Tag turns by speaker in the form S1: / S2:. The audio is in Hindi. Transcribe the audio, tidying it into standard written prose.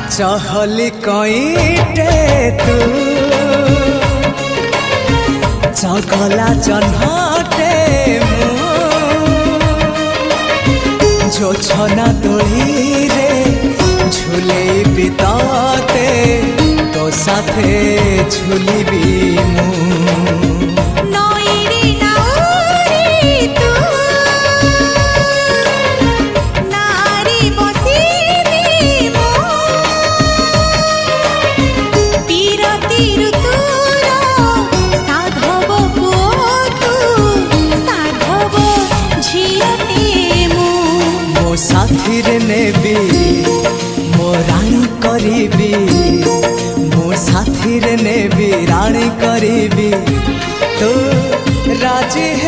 S1: चहली कईटे तू चगला जन्हटे जो छना तोड़ी रे झूले बिताते तो साथे झूली भी साथी रे नेबी मो रानी करीबी मो साथी रे नेबी रानी करीबी तो राजी है।